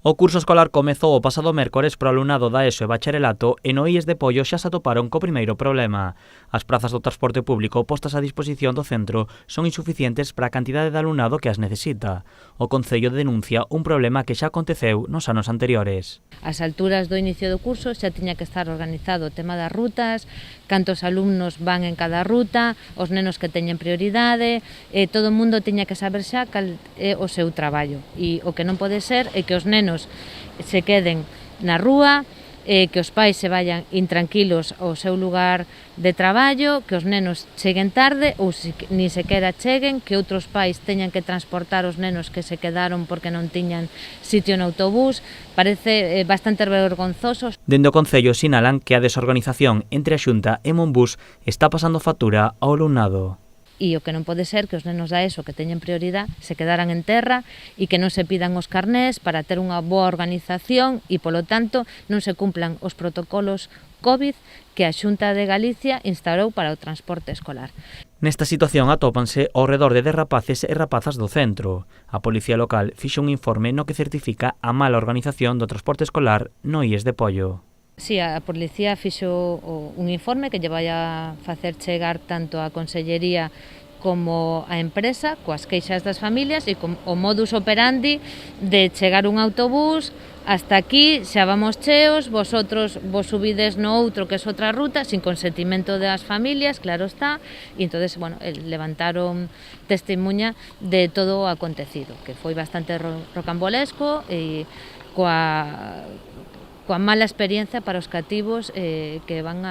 O curso escolar comezou o pasado mércores pro alumnado da ESO e bacharelato e no IES de Poio xa se atoparon co primeiro problema. As prazas do transporte público postas a disposición do centro son insuficientes para a cantidade de alumnado que as necesita. O Concello denuncia un problema que xa aconteceu nos anos anteriores. Ás alturas do inicio do curso xa tiña que estar organizado o tema das rutas, cantos alumnos van en cada ruta, os nenos que teñen prioridade, todo o mundo tiña que saber xa cal é o seu traballo. E o que non pode ser é que os nenos se queden na rúa, que os pais se vayan intranquilos ao seu lugar de traballo, que os nenos cheguen tarde ou ni sequera cheguen, que outros pais teñan que transportar os nenos que se quedaron porque non tiñan sitio no autobús. Parece bastante vergonzoso. Dende o Concello sinalan que a desorganización entre a Xunta e Monbús está pasando factura ao alumnado. E o que non pode ser que os nenos da ESO que teñen prioridade se quedaran en terra e que non se pidan os carnés para ter unha boa organización e, polo tanto, non se cumplan os protocolos COVID que a Xunta de Galicia instaurou para o transporte escolar. Nesta situación atópanse ao redor de 10 rapaces e rapazas do centro. A Policía Local fixo un informe no que certifica a mala organización do transporte escolar no IES de Poio. Si, a Policía fixo un informe que lle vai a facer chegar tanto a Consellería como a empresa coas queixas das familias e con o modus operandi de chegar un autobús hasta aquí, xa vamos cheos, vosotros vos subides no outro que é outra ruta sin consentimento das familias, claro está, e entonces, bueno, levantaron testemunha de todo o acontecido, que foi bastante rocambolesco e coa mala experiencia para os cativos que van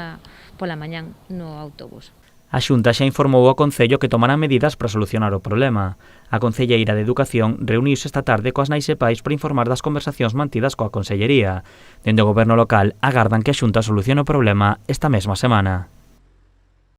pola mañán no autobús. A Xunta xa informou ao Concello que tomarán medidas para solucionar o problema. A Concelleira de Educación reuniuse esta tarde coas nais e pais para informar das conversacións mantidas coa Consellería. Dende o Goberno local agardan que a Xunta solucione o problema esta mesma semana.